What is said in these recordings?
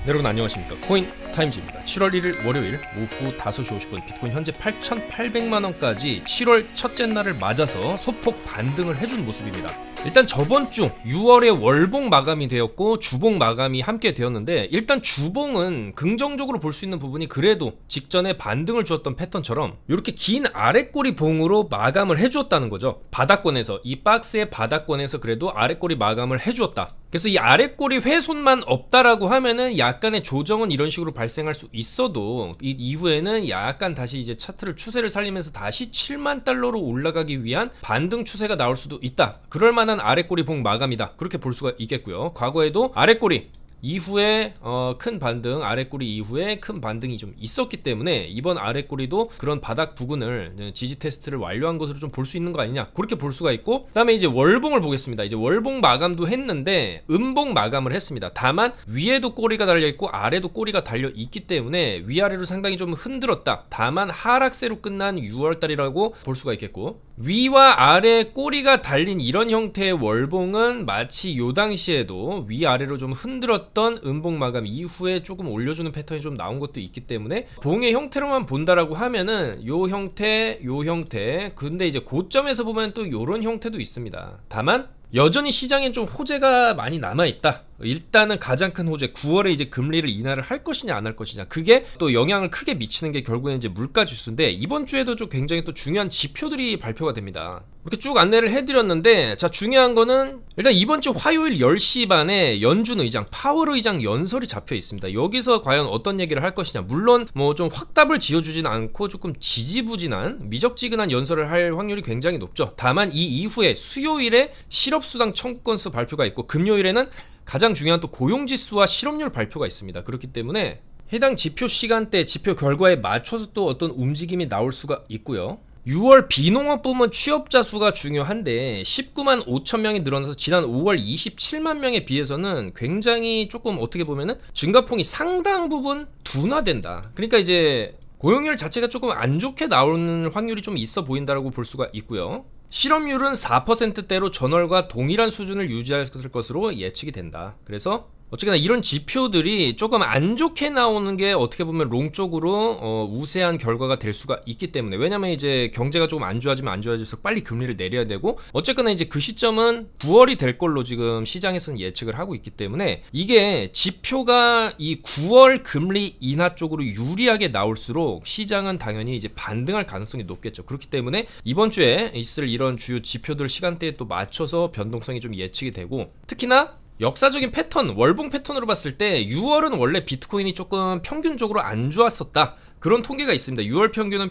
네, 여러분 안녕하십니까. 코인 타임즈입니다. 7월 1일 월요일 오후 5시 50분 비트코인 현재 8,800만원까지 7월 첫째 날을 맞아서 소폭 반등을 해준 모습입니다. 일단 저번 주 6월에 월봉 마감이 되었고 주봉 마감이 함께 되었는데, 일단 주봉은 긍정적으로 볼 수 있는 부분이 그래도 직전에 반등을 주었던 패턴처럼 이렇게 긴 아랫꼬리 봉으로 마감을 해주었다는 거죠. 바닥권에서, 이 박스의 바닥권에서 그래도 아랫꼬리 마감을 해주었다. 그래서 이 아랫꼬리 훼손만 없다라고 하면은 약간의 조정은 이런 식으로 발생할 수 있어도 이 이후에는 약간 다시 이제 차트를 추세를 살리면서 다시 7만 달러로 올라가기 위한 반등 추세가 나올 수도 있다. 그럴 만한 아랫꼬리 봉 마감이다. 그렇게 볼 수가 있겠고요. 과거에도 아랫꼬리 이후에 큰 반등, 아랫꼬리 이후에 큰 반등이 좀 있었기 때문에 이번 아랫꼬리도 그런 바닥 부근을 지지 테스트를 완료한 것으로 좀 볼 수 있는 거 아니냐, 그렇게 볼 수가 있고, 그 다음에 이제 월봉을 보겠습니다. 이제 월봉 마감도 했는데 음봉 마감을 했습니다. 다만 위에도 꼬리가 달려있고 아래도 꼬리가 달려있기 때문에 위아래로 상당히 좀 흔들었다. 다만 하락세로 끝난 6월달이라고 볼 수가 있겠고, 위와 아래 꼬리가 달린 이런 형태의 월봉은 마치 요 당시에도 위아래로 좀 흔들었던 음봉 마감 이후에 조금 올려주는 패턴이 좀 나온 것도 있기 때문에 봉의 형태로만 본다라고 하면은 요 형태, 요 형태, 근데 이제 고점에서 보면 또 요런 형태도 있습니다. 다만 여전히 시장엔 좀 호재가 많이 남아있다. 일단은 가장 큰 호재, 9월에 이제 금리를 인하를 할 것이냐 안 할 것이냐, 그게 또 영향을 크게 미치는 게 결국엔 이제 물가 지수인데, 이번 주에도 좀 굉장히 또 중요한 지표들이 발표가 됩니다. 이렇게 쭉 안내를 해드렸는데, 자, 중요한 거는 일단 이번 주 화요일 10시 반에 연준 의장, 파월 의장 연설이 잡혀 있습니다. 여기서 과연 어떤 얘기를 할 것이냐, 물론 뭐 좀 확답을 지어주진 않고 조금 지지부진한 미적지근한 연설을 할 확률이 굉장히 높죠. 다만 이 이후에 수요일에 실업수당 청구 건수 발표가 있고, 금요일에는 가장 중요한 또 고용지수와 실업률 발표가 있습니다. 그렇기 때문에 해당 지표 시간대, 지표 결과에 맞춰서 또 어떤 움직임이 나올 수가 있고요. 6월 비농업 부문 취업자 수가 중요한데 19만 5천 명이 늘어나서 지난 5월 27만 명에 비해서는 굉장히 조금 어떻게 보면은 증가폭이 상당 부분 둔화된다. 그러니까 이제 고용률 자체가 조금 안 좋게 나오는 확률이 좀 있어 보인다라고 볼 수가 있고요. 실업률은 4%대로 전월과 동일한 수준을 유지할 것으로 예측이 된다. 그래서 어쨌거나 이런 지표들이 조금 안 좋게 나오는 게 어떻게 보면 롱 쪽으로 우세한 결과가 될 수가 있기 때문에, 왜냐면 이제 경제가 조금 안 좋아지면 안 좋아질수록 빨리 금리를 내려야 되고, 어쨌거나 이제 그 시점은 9월이 될 걸로 지금 시장에서는 예측을 하고 있기 때문에, 이게 지표가 이 9월 금리 인하 쪽으로 유리하게 나올수록 시장은 당연히 이제 반등할 가능성이 높겠죠. 그렇기 때문에 이번 주에 있을 이런 주요 지표들 시간대에 또 맞춰서 변동성이 좀 예측이 되고, 특히나 역사적인 패턴, 월봉 패턴으로 봤을 때 6월은 원래 비트코인이 조금 평균적으로 안 좋았었다. 그런 통계가 있습니다. 6월 평균은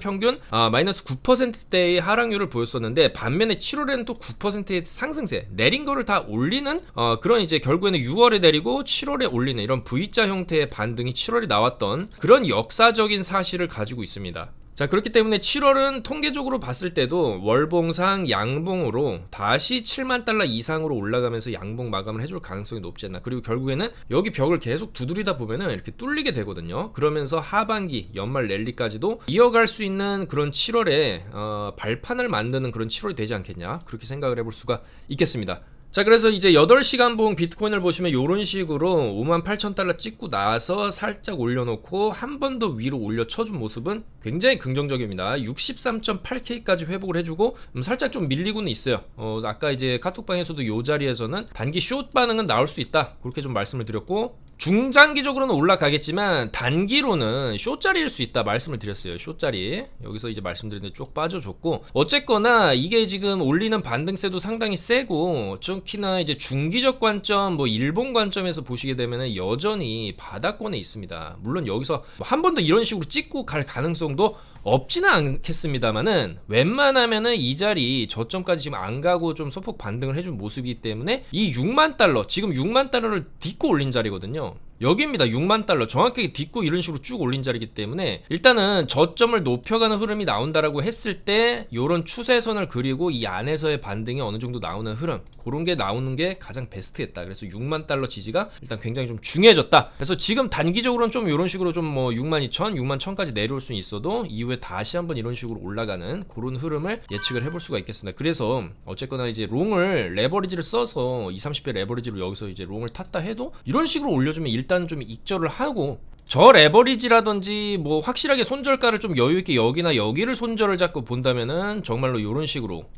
마이너스 9%대의 하락률을 보였었는데, 반면에 7월에는 또 9%의 상승세, 내린 거를 다 올리는 그런 이제 결국에는 6월에 내리고 7월에 올리는 이런 V자 형태의 반등이 7월에 나왔던 그런 역사적인 사실을 가지고 있습니다. 자, 그렇기 때문에 7월은 통계적으로 봤을 때도 월봉상 양봉으로 다시 7만 달러 이상으로 올라가면서 양봉 마감을 해줄 가능성이 높지 않나. 그리고 결국에는 여기 벽을 계속 두드리다 보면은 이렇게 뚫리게 되거든요. 그러면서 하반기 연말 랠리까지도 이어갈 수 있는 그런 7월에 발판을 만드는 그런 7월이 되지 않겠냐, 그렇게 생각을 해볼 수가 있겠습니다. 자, 그래서 이제 8시간 봉 비트코인을 보시면 이런 식으로 58,000달러 찍고 나서 살짝 올려놓고 한 번 더 위로 올려쳐준 모습은 굉장히 긍정적입니다. 63.8K까지 회복을 해주고 살짝 좀 밀리고는 있어요. 아까 이제 카톡방에서도 이 자리에서는 단기 숏 반응은 나올 수 있다, 그렇게 좀 말씀을 드렸고, 중장기적으로는 올라가겠지만 단기로는 숏자리일 수 있다 말씀을 드렸어요. 숏자리 여기서 이제 말씀드렸는데 쭉 빠져줬고, 어쨌거나 이게 지금 올리는 반등세도 상당히 세고, 특히나 이제 중기적 관점, 뭐 일본 관점에서 보시게 되면은 여전히 바닥권에 있습니다. 물론 여기서 한 번 더 이런 식으로 찍고 갈 가능성도 없지는 않겠습니다만은, 웬만하면은 이 자리 저점까지 지금 안 가고 좀 소폭 반등을 해준 모습이기 때문에 이 6만 달러, 지금 6만 달러를 딛고 올린 자리거든요. 여기입니다. 6만 달러 정확하게 딛고 이런 식으로 쭉 올린 자리이기 때문에, 일단은 저점을 높여가는 흐름이 나온다라고 했을 때 요런 추세선을 그리고 이 안에서의 반등이 어느 정도 나오는 흐름, 그런 게 나오는 게 가장 베스트겠다. 그래서 6만 달러 지지가 일단 굉장히 좀 중요해졌다. 그래서 지금 단기적으로는 좀 이런 식으로 좀 뭐 62,000, 61,000까지 내려올 수는 있어도 이후에 다시 한번 이런 식으로 올라가는 그런 흐름을 예측을 해볼 수가 있겠습니다. 그래서 어쨌거나 이제 롱을 레버리지를 써서 20, 30배 레버리지로 여기서 이제 롱을 탔다 해도 이런 식으로 올려주면 일단 좀 익절을 하고, 저 레버리지라든지 뭐 확실하게 손절가를 좀 여유있게 여기나 여기를 손절을 잡고 본다면은 정말로 요런 식으로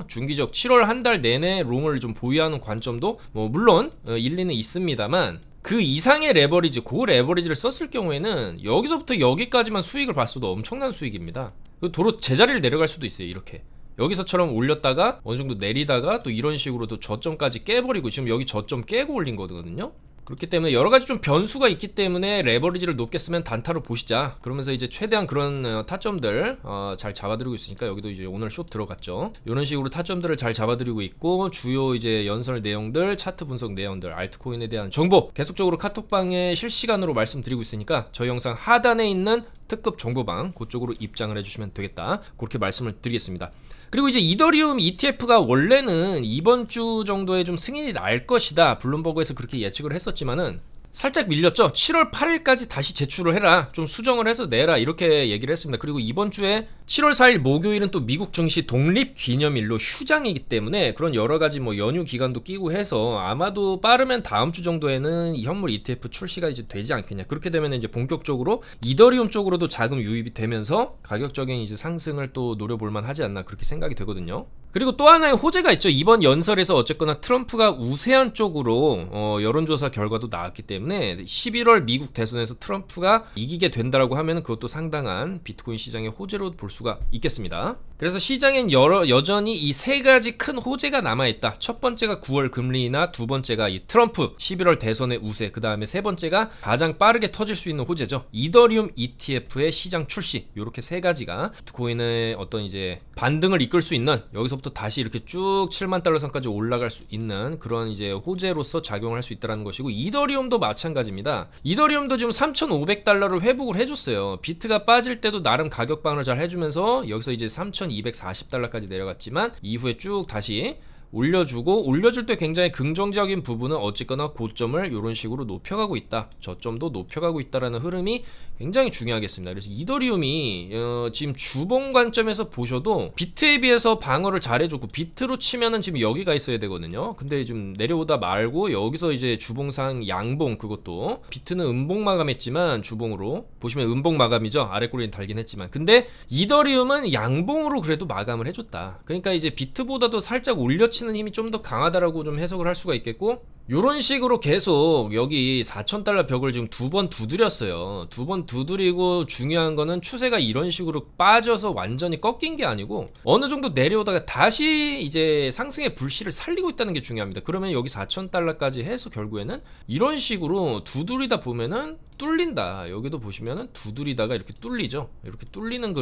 중기적 7월 한 달 내내 롱을 좀 보유하는 관점도 뭐 물론 일리는 있습니다만, 그 이상의 레버리지, 그 레버리지를 썼을 경우에는 여기서부터 여기까지만 수익을 봤어도 엄청난 수익입니다. 도로 제자리를 내려갈 수도 있어요. 이렇게 여기서처럼 올렸다가 어느 정도 내리다가 또 이런 식으로 또 저점까지 깨버리고, 지금 여기 저점 깨고 올린 거거든요. 그렇기 때문에 여러가지 좀 변수가 있기 때문에 레버리지를 높게 쓰면 단타로 보시자, 그러면서 이제 최대한 그런 타점들 잘 잡아드리고 있으니까, 여기도 이제 오늘 숏 들어갔죠. 이런 식으로 타점들을 잘 잡아드리고 있고, 주요 이제 연설 내용들, 차트 분석 내용들, 알트코인에 대한 정보 계속적으로 카톡방에 실시간으로 말씀드리고 있으니까 저희 영상 하단에 있는 특급 정보방 그쪽으로 입장을 해주시면 되겠다, 그렇게 말씀을 드리겠습니다. 그리고 이제 이더리움 ETF가 원래는 이번 주 정도에 좀 승인이 날 것이다, 블룸버그에서 그렇게 예측을 했었지만은 살짝 밀렸죠. 7월 8일까지 다시 제출을 해라, 좀 수정을 해서 내라, 이렇게 얘기를 했습니다. 그리고 이번 주에 7월 4일 목요일은 또 미국 증시 독립기념일로 휴장이기 때문에 그런 여러가지 뭐 연휴 기간도 끼고 해서 아마도 빠르면 다음 주 정도에는 이 현물 ETF 출시가 이제 되지 않겠냐. 그렇게 되면 이제 본격적으로 이더리움 쪽으로도 자금 유입이 되면서 가격적인 이제 상승을 또 노려볼만 하지 않나, 그렇게 생각이 되거든요. 그리고 또 하나의 호재가 있죠. 이번 연설에서 어쨌거나 트럼프가 우세한 쪽으로 여론조사 결과도 나왔기 때문에 11월 미국 대선에서 트럼프가 이기게 된다라고 하면 그것도 상당한 비트코인 시장의 호재로 볼 수가 있겠습니다. 그래서 시장엔 여전히 이 세 가지 큰 호재가 남아있다. 첫 번째가 9월 금리 인하, 두 번째가 이 트럼프 11월 대선의 우세, 그 다음에 세 번째가 가장 빠르게 터질 수 있는 호재죠. 이더리움 ETF의 시장 출시, 요렇게 세 가지가 비트코인의 어떤 이제 반등을 이끌 수 있는, 여기서부터 다시 이렇게 쭉 7만 달러 선까지 올라갈 수 있는 그런 이제 호재로서 작용을 할 수 있다는 것이고, 이더리움도 마찬가지입니다. 이더리움도 지금 3,500달러를 회복을 해줬어요. 비트가 빠질 때도 나름 가격 방어를 잘 해주면서 여기서 이제 3,240달러까지 내려갔지만 이후에 쭉 다시 올려주고, 올려줄 때 굉장히 긍정적인 부분은 어쨌거나 고점을 이런 식으로 높여가고 있다, 저점도 높여가고 있다라는 흐름이 굉장히 중요하겠습니다. 그래서 이더리움이 지금 주봉 관점에서 보셔도 비트에 비해서 방어를 잘해줬고, 비트로 치면은 지금 여기가 있어야 되거든요. 근데 좀 내려오다 말고 여기서 이제 주봉상 양봉, 그것도 비트는 음봉 마감했지만 주봉으로 보시면 음봉 마감이죠. 아래 꼬리는 달긴 했지만, 근데 이더리움은 양봉으로 그래도 마감을 해줬다. 그러니까 이제 비트보다도 살짝 올려치 는 힘이 좀 더 강하다라고 좀 해석을 할 수가 있겠고, 요런 식으로 계속 여기 4,000달러 벽을 지금 두 번 두드렸어요. 두 번 두드리고, 중요한 거는 추세가 이런 식으로 빠져서 완전히 꺾인 게 아니고 어느 정도 내려오다가 다시 이제 상승의 불씨를 살리고 있다는 게 중요합니다. 그러면 여기 4,000달러까지 해서 결국에는 이런 식으로 두드리다 보면은 뚫린다. 여기도 보시면은 두드리다가 이렇게 뚫리죠. 이렇게 뚫리는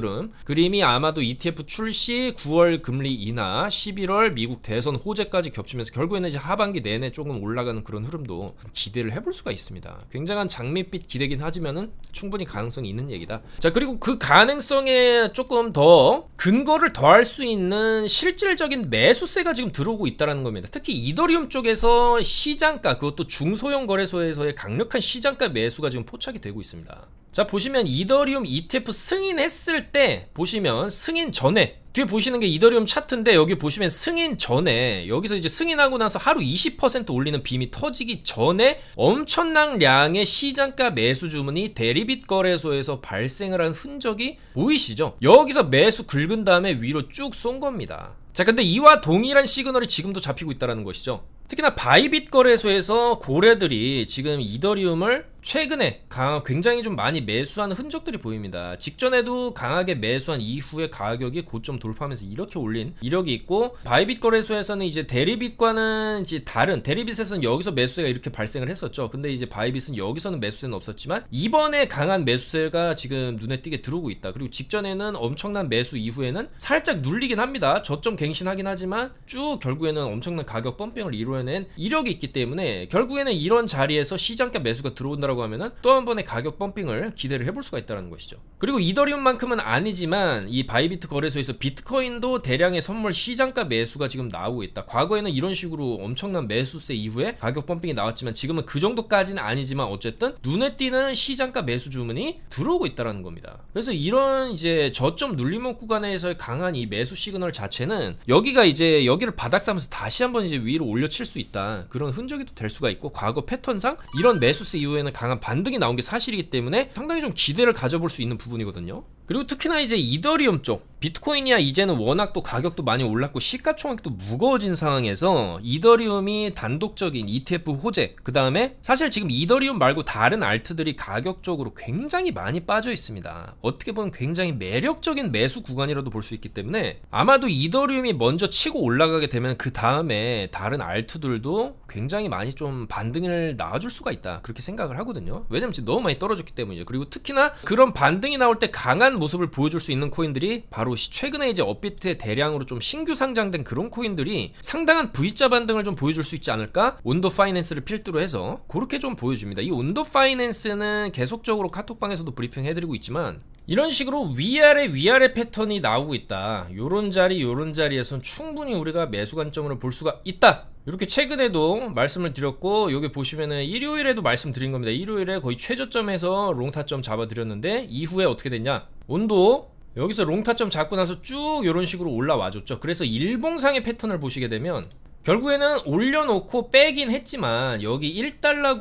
그림이 아마도 ETF 출시, 9월 금리 인하, 11월 미국 대선 호재까지 겹치면서 결국에는 이제 하반기 내내 조금 올라가는 그런 흐름도 기대를 해볼 수가 있습니다. 굉장한 장밋빛 기대긴 하지만은 충분히 가능성이 있는 얘기다. 자, 그리고 그 가능성에 조금 더 근거를 더할 수 있는 실질적인 매수세가 지금 들어오고 있다는 겁니다. 특히 이더리움 쪽에서 시장가, 그것도 중소형 거래소에서의 강력한 시장가 매수가 지금 포착이 되고 있습니다. 자, 보시면 이더리움 ETF 승인했을 때 보시면 승인 전에, 뒤에 보시는 게 이더리움 차트인데 여기 보시면 승인 전에, 여기서 이제 승인하고 나서 하루 20% 올리는 빔이 터지기 전에 엄청난 량의 시장가 매수 주문이 대리빗 거래소에서 발생을 한 흔적이 보이시죠? 여기서 매수 긁은 다음에 위로 쭉 쏜 겁니다. 자, 근데 이와 동일한 시그널이 지금도 잡히고 있다는 것이죠. 특히나 바이빗 거래소에서 고래들이 지금 이더리움을 최근에 굉장히 좀 많이 매수하는 흔적들이 보입니다. 직전에도 강하게 매수한 이후에 가격이 고점 돌파하면서 이렇게 올린 이력이 있고, 바이빗 거래소에서는 이제 대리빗과는 이제 다른, 대리빗에서는 여기서 매수세가 이렇게 발생을 했었죠. 근데 이제 바이빗은 여기서는 매수세는 없었지만 이번에 강한 매수세가 지금 눈에 띄게 들어오고 있다. 그리고 직전에는 엄청난 매수 이후에는 살짝 눌리긴 합니다. 저점 갱신하긴 하지만 쭉 결국에는 엄청난 가격 펌핑을 이루어낸 이력이 있기 때문에 결국에는 이런 자리에서 시장가 매수가 들어온다고 보여준다라고 하면은 또 한 번의 가격 펌핑을 기대를 해볼 수가 있다는 것이죠. 그리고 이더리움만큼은 아니지만 이 바이비트 거래소에서 비트코인도 대량의 선물 시장가 매수가 지금 나오고 있다. 과거에는 이런 식으로 엄청난 매수세 이후에 가격 펌핑이 나왔지만 지금은 그 정도까지는 아니지만 어쨌든 눈에 띄는 시장가 매수 주문이 들어오고 있다는 겁니다. 그래서 이런 이제 저점 눌림목 구간에서의 강한 이 매수 시그널 자체는 여기가 이제 여기를 바닥 삼면서 다시 한번 이제 위로 올려칠 수 있다, 그런 흔적이 또 될 수가 있고, 과거 패턴상 이런 매수세 이후에는 강한 반등이 나온 게 사실이기 때문에 상당히 좀 기대를 가져볼 수 있는 부분이거든요. 그리고 특히나 이제 이더리움 쪽, 비트코인이야 이제는 워낙 또 가격도 많이 올랐고 시가총액도 무거워진 상황에서 이더리움이 단독적인 ETF 호재, 그 다음에 사실 지금 이더리움 말고 다른 알트들이 가격적으로 굉장히 많이 빠져 있습니다. 어떻게 보면 굉장히 매력적인 매수 구간이라도 볼 수 있기 때문에 아마도 이더리움이 먼저 치고 올라가게 되면 그 다음에 다른 알트들도 굉장히 많이 좀 반등을 나와줄 수가 있다, 그렇게 생각을 하거든요. 왜냐면 지금 너무 많이 떨어졌기 때문이죠. 그리고 특히나 그런 반등이 나올 때 강한 모습을 보여줄 수 있는 코인들이 바로 최근에 이제 업비트에 대량으로 좀 신규 상장된 그런 코인들이 상당한 V자 반등을 좀 보여줄 수 있지 않을까? 온도 파이낸스를 필두로 해서 그렇게 좀 보여줍니다. 이 온도 파이낸스는 계속적으로 카톡방에서도 브리핑 해드리고 있지만 이런 식으로 위아래 패턴이 나오고 있다, 요런 자리에선 충분히 우리가 매수 관점으로 볼 수가 있다, 이렇게 최근에도 말씀을 드렸고, 여기 보시면은 일요일에도 말씀드린 겁니다. 일요일에 거의 최저점에서 롱타점 잡아드렸는데 이후에 어떻게 됐냐, 온도 여기서 롱타점 잡고 나서 쭉 이런 식으로 올라와줬죠. 그래서 일봉상의 패턴을 보시게 되면 결국에는 올려놓고 빼긴 했지만 여기 1달러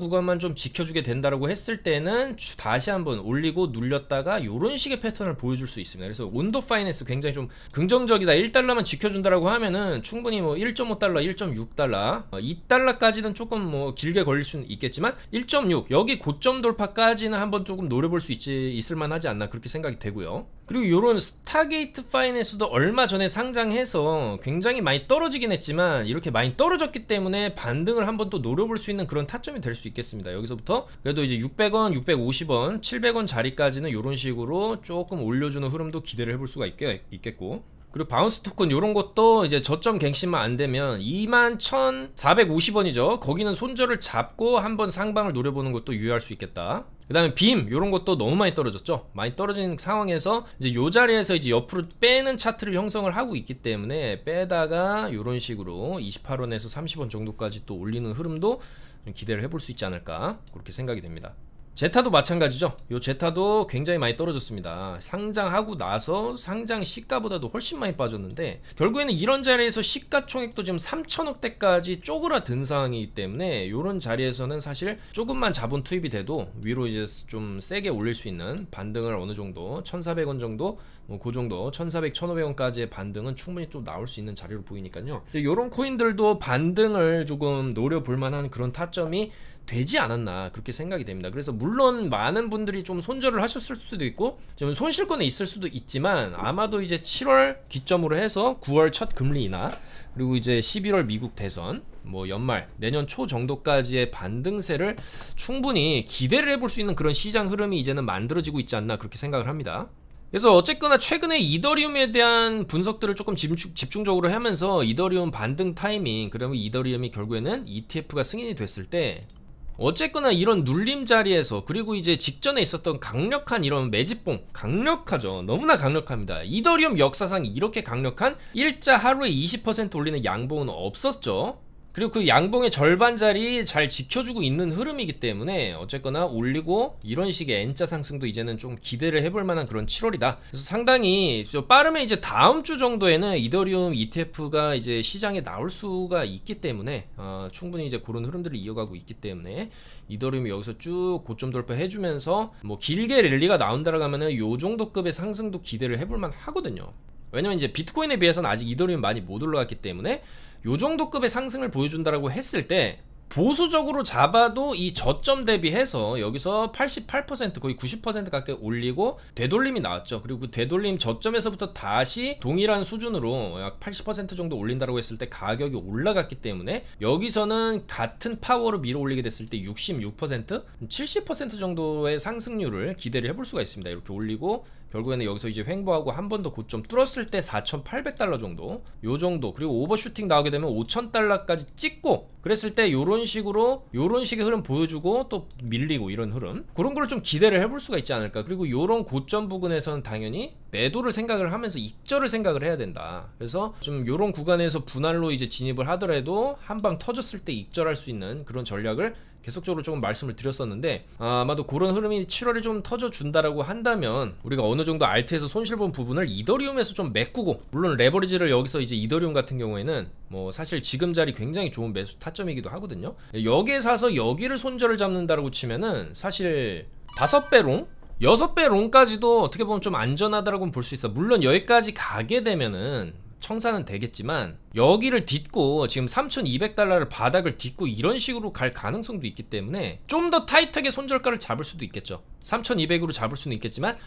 구간만 좀 지켜주게 된다라고 했을 때는 다시 한번 올리고 눌렸다가 이런 식의 패턴을 보여줄 수 있습니다. 그래서 온도 파이낸스 굉장히 좀 긍정적이다. 1달러만 지켜준다라고 하면은 충분히 뭐 1.5달러, 1.6달러, 2달러까지는 조금 뭐 길게 걸릴 수는 있겠지만 1.6 여기 고점 돌파까지는 한번 조금 노려볼 수 있을 만하지 않나, 그렇게 생각이 되고요. 그리고 이런 스타게이트 파이낸스도 얼마 전에 상장해서 굉장히 많이 떨어지긴 했지만 이렇게 많이 떨어졌기 때문에 반등을 한번 또 노려볼 수 있는 그런 타점이 될 수 있겠습니다. 여기서부터 그래도 이제 600원, 650원, 700원 자리까지는 이런 식으로 조금 올려주는 흐름도 기대를 해볼 수가 있겠고, 그리고 바운스 토큰 요런 것도 이제 저점 갱신만 안 되면 21,450원이죠. 거기는 손절을 잡고 한번 상방을 노려보는 것도 유효할 수 있겠다. 그 다음에 빔 요런 것도 너무 많이 떨어졌죠. 많이 떨어진 상황에서 이제 요 자리에서 이제 옆으로 빼는 차트를 형성을 하고 있기 때문에 빼다가 요런 식으로 28원에서 30원 정도까지 또 올리는 흐름도 좀 기대를 해볼 수 있지 않을까, 그렇게 생각이 됩니다. 제타도 마찬가지죠. 요 제타도 굉장히 많이 떨어졌습니다. 상장하고 나서 상장 시가보다도 훨씬 많이 빠졌는데 결국에는 이런 자리에서 시가총액도 지금 3천억대까지 쪼그라든 상황이기 때문에 요런 자리에서는 사실 조금만 자본 투입이 돼도 위로 이제 좀 세게 올릴 수 있는 반등을 어느 정도 1,400원 정도, 뭐 그 정도 1,400, 1,500원까지의 반등은 충분히 좀 나올 수 있는 자리로 보이니까요. 요런 코인들도 반등을 조금 노려볼 만한 그런 타점이 되지 않았나, 그렇게 생각이 됩니다. 그래서 물론 많은 분들이 좀 손절을 하셨을 수도 있고 좀 손실권에 있을 수도 있지만 아마도 이제 7월 기점으로 해서 9월 첫 금리 인하, 그리고 이제 11월 미국 대선, 뭐 연말 내년 초 정도까지의 반등세를 충분히 기대를 해볼 수 있는 그런 시장 흐름이 이제는 만들어지고 있지 않나, 그렇게 생각을 합니다. 그래서 어쨌거나 최근에 이더리움에 대한 분석들을 조금 집중적으로 하면서 이더리움 반등 타이밍, 그러면 이더리움이 결국에는 ETF가 승인이 됐을 때 어쨌거나 이런 눌림 자리에서, 그리고 이제 직전에 있었던 강력한 이런 매집봉, 강력하죠. 너무나 강력합니다. 이더리움 역사상 이렇게 강력한 일자 하루에 20% 올리는 양봉은 없었죠. 그리고 그 양봉의 절반 자리 잘 지켜주고 있는 흐름이기 때문에 어쨌거나 올리고 이런 식의 N자 상승도 이제는 좀 기대를 해볼 만한 그런 7월이다. 그래서 상당히 빠르면 이제 다음 주 정도에는 이더리움 ETF가 이제 시장에 나올 수가 있기 때문에 충분히 이제 그런 흐름들을 이어가고 있기 때문에 이더리움이 여기서 쭉 고점 돌파해주면서 뭐 길게 랠리가 나온다라고 하면은 요 정도 급의 상승도 기대를 해볼 만 하거든요. 왜냐면 이제 비트코인에 비해서는 아직 이더리움 많이 못 올라갔기 때문에 요 정도 급의 상승을 보여준다라고 했을 때 보수적으로 잡아도 이 저점 대비해서 여기서 88% 거의 90% 가까이 올리고 되돌림이 나왔죠. 그리고 그 되돌림 저점에서부터 다시 동일한 수준으로 약 80% 정도 올린다고 했을 때 가격이 올라갔기 때문에 여기서는 같은 파워로 밀어 올리게 됐을 때 66%, 70% 정도의 상승률을 기대를 해볼 수가 있습니다. 이렇게 올리고 결국에는 여기서 이제 횡보하고 한 번 더 고점 뚫었을 때 4,800달러 정도, 요 정도, 그리고 오버슈팅 나오게 되면 5,000달러까지 찍고 그랬을 때 요런 식으로 요런 식의 흐름 보여주고 또 밀리고 이런 흐름, 그런 걸 좀 기대를 해볼 수가 있지 않을까. 그리고 요런 고점 부근에서는 당연히 매도를 생각을 하면서 익절을 생각을 해야 된다. 그래서 좀 요런 구간에서 분할로 이제 진입을 하더라도 한 방 터졌을 때 익절할 수 있는 그런 전략을 계속적으로 조금 말씀을 드렸었는데, 아마도 그런 흐름이 7월에 좀 터져준다라고 한다면 우리가 어느 정도 알트에서 손실 본 부분을 이더리움에서 좀 메꾸고, 물론 레버리지를 여기서 이제 이더리움 같은 경우에는 뭐 사실 지금 자리 굉장히 좋은 매수 타점이기도 하거든요. 여기에 사서 여기를 손절을 잡는다라고 치면은 사실 5배 롱? 6배 롱까지도 어떻게 보면 좀 안전하다라고 볼 수 있어. 물론 여기까지 가게 되면은 청산은 되겠지만 여기를 딛고 지금 3,200달러를 바닥을 딛고 이런 식으로 갈 가능성도 있기 때문에 좀 더 타이트하게 손절가를 잡을 수도 있겠죠. 3,200으로 잡을 수는 있겠지만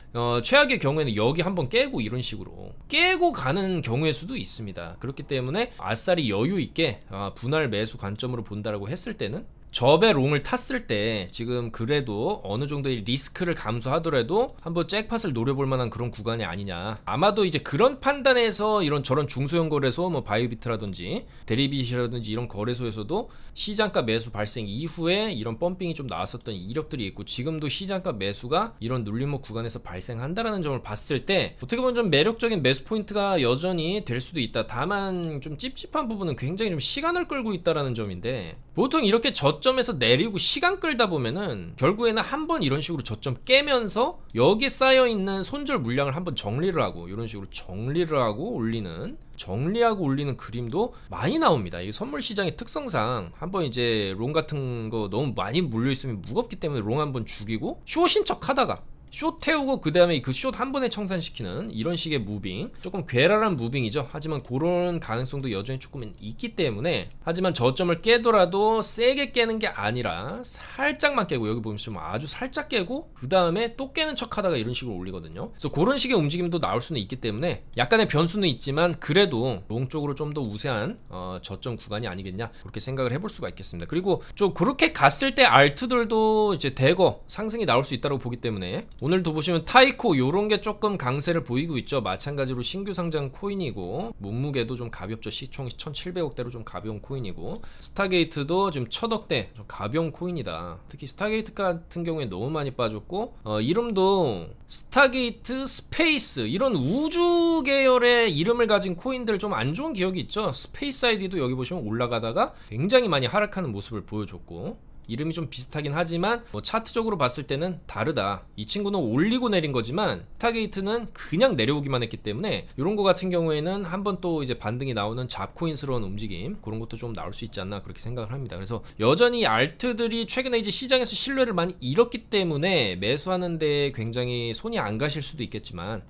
최악의 경우에는 여기 한번 깨고 이런 식으로 깨고 가는 경우의 수도 있습니다. 그렇기 때문에 아싸리 여유 있게 분할 매수 관점으로 본다라고 했을 때는 저배 롱을 탔을 때 지금 그래도 어느 정도의 리스크를 감수하더라도 한번 잭팟을 노려볼 만한 그런 구간이 아니냐. 아마도 이제 그런 판단에서 이런 저런 중소형 거래소, 뭐 바이오비트라든지 데리빗이라든지 이런 거래소에서도 시장가 매수 발생 이후에 이런 펌핑이 좀 나왔었던 이력들이 있고, 지금도 시장가 매수가 이런 눌림목 구간에서 발생한다라는 점을 봤을 때 어떻게 보면 좀 매력적인 매수 포인트가 여전히 될 수도 있다. 다만 좀 찝찝한 부분은 굉장히 좀 시간을 끌고 있다라는 점인데, 보통 이렇게 저점에서 내리고 시간 끌다 보면은 결국에는 한번 이런 식으로 저점 깨면서 여기에 쌓여있는 손절 물량을 한번 정리를 하고 이런 식으로 정리를 하고 올리는, 정리하고 올리는 그림도 많이 나옵니다. 이 선물 시장의 특성상 한번 이제 롱 같은 거 너무 많이 물려있으면 무겁기 때문에 롱 한번 죽이고 숏인 척 하다가 숏 태우고 그 다음에 그 숏 한 번에 청산시키는 이런 식의 무빙, 조금 괴랄한 무빙이죠. 하지만 그런 가능성도 여전히 조금 있기 때문에, 하지만 저점을 깨더라도 세게 깨는 게 아니라 살짝만 깨고, 여기 보시면 아주 살짝 깨고 그 다음에 또 깨는 척 하다가 이런 식으로 올리거든요. 그래서 그런 식의 움직임도 나올 수는 있기 때문에 약간의 변수는 있지만 그래도 롱 쪽으로 좀 더 우세한 저점 구간이 아니겠냐, 그렇게 생각을 해볼 수가 있겠습니다. 그리고 좀 그렇게 갔을 때 알트들도 이제 대거 상승이 나올 수 있다고 보기 때문에 오늘도 보시면 타이코 요런게 조금 강세를 보이고 있죠. 마찬가지로 신규 상장 코인이고 몸무게도 좀 가볍죠. 시총 1,700억대로 좀 가벼운 코인이고, 스타게이트도 지금 1,000억대 좀 가벼운 코인이다. 특히 스타게이트 같은 경우에 너무 많이 빠졌고, 이름도 스타게이트 스페이스, 이런 우주 계열의 이름을 가진 코인들 좀 안 좋은 기억이 있죠. 스페이스 아이디도 여기 보시면 올라가다가 굉장히 많이 하락하는 모습을 보여줬고, 이름이 좀 비슷하긴 하지만 뭐 차트적으로 봤을 때는 다르다. 이 친구는 올리고 내린 거지만 스타게이트는 그냥 내려오기만 했기 때문에 이런 거 같은 경우에는 한번 또 이제 반등이 나오는 잡코인스러운 움직임, 그런 것도 좀 나올 수 있지 않나 그렇게 생각을 합니다. 그래서 여전히 알트들이 최근에 이제 시장에서 신뢰를 많이 잃었기 때문에 매수하는 데 굉장히 손이 안 가실 수도 있겠지만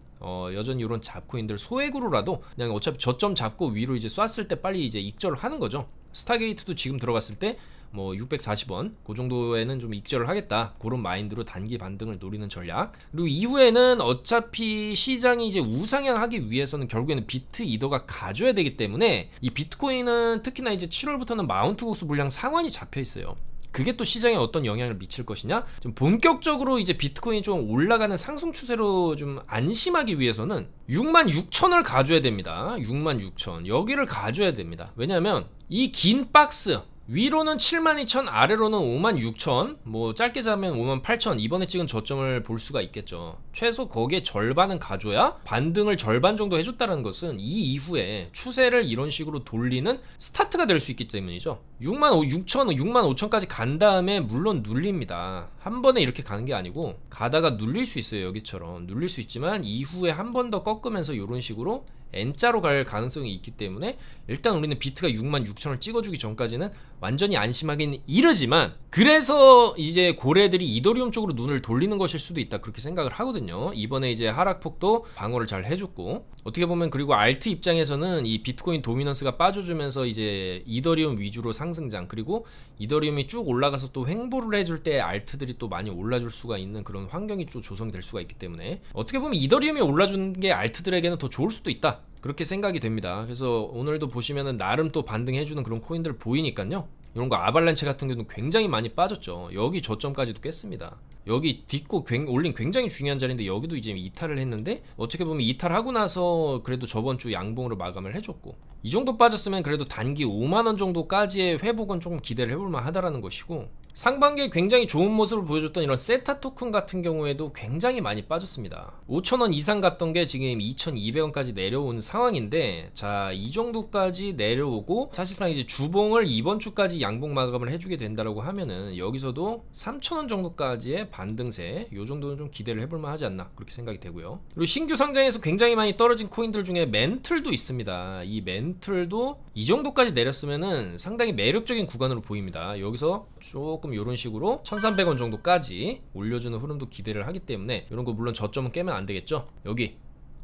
여전히 이런 잡코인들 소액으로라도 그냥 어차피 저점 잡고 위로 이제 쐈을 때 빨리 이제 익절을 하는 거죠. 스타게이트도 지금 들어갔을 때 뭐 640원 그 정도에는 좀 익절을 하겠다, 그런 마인드로 단기 반등을 노리는 전략. 그리고 이후에는 어차피 시장이 이제 우상향하기 위해서는 결국에는 비트 이더가 가져야 되기 때문에 이 비트코인은 특히나 이제 7월부터는 마운트 고스 물량 상환이 잡혀 있어요. 그게 또 시장에 어떤 영향을 미칠 것이냐, 좀 본격적으로 이제 비트코인이 좀 올라가는 상승 추세로 좀 안심하기 위해서는 66,000을 가져야 됩니다. 66,000 여기를 가져야 됩니다. 왜냐하면 이 긴 박스 위로는 72,000, 아래로는 56,000, 뭐 짧게 잡으면 58,000, 이번에 찍은 저점을 볼 수가 있겠죠. 최소 거기에 절반은 가줘야 반등을 절반 정도 해줬다는 것은 이 이후에 추세를 이런 식으로 돌리는 스타트가 될 수 있기 때문이죠. 66,000, 65,000까지 간 다음에 물론 눌립니다. 한 번에 이렇게 가는 게 아니고 가다가 눌릴 수 있어요. 여기처럼 눌릴 수 있지만 이후에 한 번 더 꺾으면서 이런 식으로 N자로 갈 가능성이 있기 때문에 일단 우리는 비트가 66,000을 찍어주기 전까지는 완전히 안심하기는 이르지만, 그래서 이제 고래들이 이더리움 쪽으로 눈을 돌리는 것일 수도 있다, 그렇게 생각을 하거든요. 이번에 이제 하락폭도 방어를 잘 해줬고, 어떻게 보면 그리고 알트 입장에서는 이 비트코인 도미넌스가 빠져주면서 이제 이더리움 위주로 상승장, 그리고 이더리움이 쭉 올라가서 또 횡보를 해줄 때 알트들이 또 많이 올라줄 수가 있는 그런 환경이 또 조성이 될 수가 있기 때문에 어떻게 보면 이더리움이 올라주는 게 알트들에게는 더 좋을 수도 있다, 그렇게 생각이 됩니다. 그래서 오늘도 보시면은 나름 또 반등해주는 그런 코인들 보이니까요. 이런 거 아발란체 같은 경우는 굉장히 많이 빠졌죠. 여기 저점까지도 깼습니다. 여기 딛고 올린 굉장히 중요한 자리인데 여기도 이제 이탈을 했는데 어떻게 보면 이탈하고 나서 그래도 저번 주 양봉으로 마감을 해줬고, 이 정도 빠졌으면 그래도 단기 5만원 정도까지의 회복은 조금 기대를 해볼만 하다라는 것이고, 상반기에 굉장히 좋은 모습을 보여줬던 이런 세타 토큰 같은 경우에도 굉장히 많이 빠졌습니다. 5,000원 이상 갔던 게 지금 2,200원까지 내려온 상황인데, 자, 이 정도까지 내려오고 사실상 이제 주봉을 이번 주까지 양봉 마감을 해주게 된다라고 하면은 여기서도 3,000원 정도까지의 반등세, 요 정도는 좀 기대를 해볼만 하지 않나 그렇게 생각이 되고요. 그리고 신규 상장에서 굉장히 많이 떨어진 코인들 중에 멘틀도 있습니다. 이 멘틀도 이 정도까지 내렸으면은 상당히 매력적인 구간으로 보입니다. 여기서 조금 이런 식으로 1,300원 정도까지 올려주는 흐름도 기대를 하기 때문에 이런 거 물론 저점은 깨면 안 되겠죠. 여기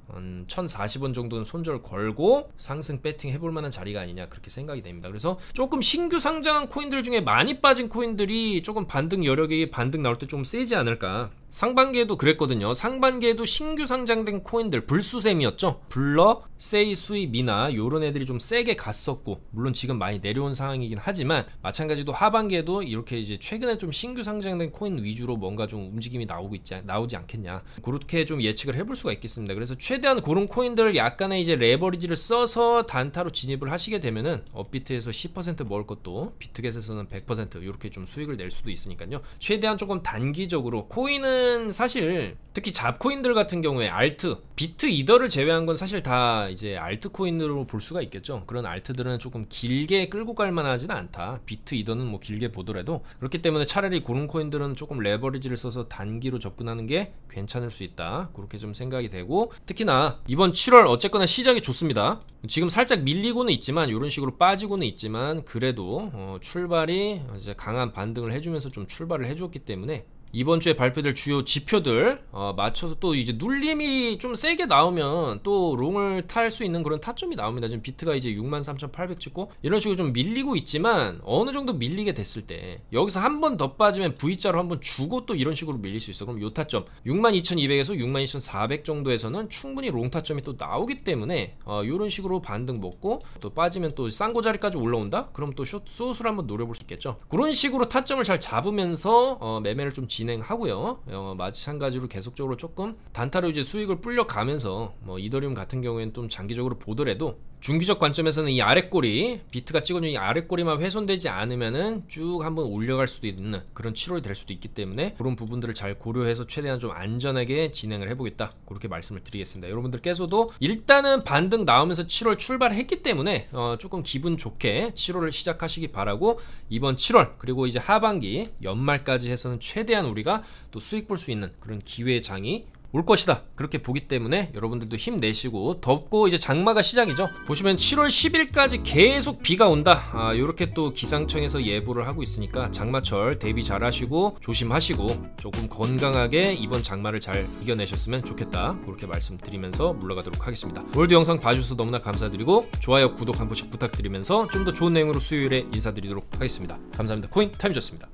1,040원 정도는 손절 걸고 상승 배팅 해볼 만한 자리가 아니냐 그렇게 생각이 됩니다. 그래서 조금 신규 상장한 코인들 중에 많이 빠진 코인들이 조금 반등 여력이 반등 나올 때 좀 세지 않을까. 상반기에도 그랬거든요. 상반기에도 신규 상장된 코인들 불수셈이었죠. 블러, 세이, 수이, 미나 요런 애들이 좀 세게 갔었고, 물론 지금 많이 내려온 상황이긴 하지만 마찬가지로 하반기에도 이렇게 이제 최근에 좀 신규 상장된 코인 위주로 뭔가 좀 움직임이 나오지 않겠냐, 그렇게 좀 예측을 해볼 수가 있겠습니다. 그래서 최대한 그런 코인들 약간의 이제 레버리지를 써서 단타로 진입을 하시게 되면은 업비트에서 10% 먹을 것도 비트겟에서는 100% 이렇게 좀 수익을 낼 수도 있으니까요. 최대한 조금 단기적으로 코인은 사실 특히 잡코인들 같은 경우에 알트, 비트 이더를 제외한 건 사실 다 이제 알트코인으로 볼 수가 있겠죠. 그런 알트들은 조금 길게 끌고 갈 만하지는 않다. 비트 이더는 뭐 길게 보더라도. 그렇기 때문에 차라리 그런 코인들은 조금 레버리지를 써서 단기로 접근하는 게 괜찮을 수 있다, 그렇게 좀 생각이 되고, 특히나 이번 7월 어쨌거나 시작이 좋습니다. 지금 살짝 밀리고는 있지만 이런 식으로 빠지고는 있지만 그래도 출발이 이제 강한 반등을 해주면서 좀 출발을 해주었기 때문에 이번 주에 발표될 주요 지표들 맞춰서 또 이제 눌림이 좀 세게 나오면 또 롱을 탈 수 있는 그런 타점이 나옵니다. 지금 비트가 이제 63,800 찍고 이런 식으로 좀 밀리고 있지만 어느 정도 밀리게 됐을 때 여기서 한 번 더 빠지면 V자로 한번 주고 또 이런 식으로 밀릴 수 있어. 그럼 요 타점 62,200에서 62,400 정도에서는 충분히 롱 타점이 또 나오기 때문에 요런 식으로 반등 먹고 또 빠지면 또 쌍고 자리까지 올라온다? 그럼 또 숏을 한번 노려볼 수 있겠죠. 그런 식으로 타점을 잘 잡으면서 매매를 좀 진행하고요. 마찬가지로 계속적으로 조금 단타로 이제 수익을 불려가면서 뭐 이더리움 같은 경우에는 좀 장기적으로 보더라도 중기적 관점에서는 이 아랫꼬리, 비트가 찍어준 이 아랫꼬리만 훼손되지 않으면은 쭉 한번 올려갈 수도 있는 그런 7월이 될 수도 있기 때문에 그런 부분들을 잘 고려해서 최대한 좀 안전하게 진행을 해보겠다, 그렇게 말씀을 드리겠습니다. 여러분들께서도 일단은 반등 나오면서 7월 출발했기 때문에 조금 기분 좋게 7월을 시작하시기 바라고, 이번 7월 그리고 이제 하반기 연말까지 해서는 최대한 우리가 또 수익 볼 수 있는 그런 기회의 장이 올 것이다, 그렇게 보기 때문에 여러분들도 힘내시고, 덥고 이제 장마가 시작이죠. 보시면 7월 10일까지 계속 비가 온다, 요렇게 또 기상청에서 예보를 하고 있으니까 장마철 대비 잘 하시고 조심하시고 조금 건강하게 이번 장마를 잘 이겨내셨으면 좋겠다, 그렇게 말씀드리면서 물러가도록 하겠습니다. 오늘도 영상 봐주셔서 너무나 감사드리고 좋아요 구독 한 번씩 부탁드리면서 좀 더 좋은 내용으로 수요일에 인사드리도록 하겠습니다. 감사합니다. 코인 타임이었습니다.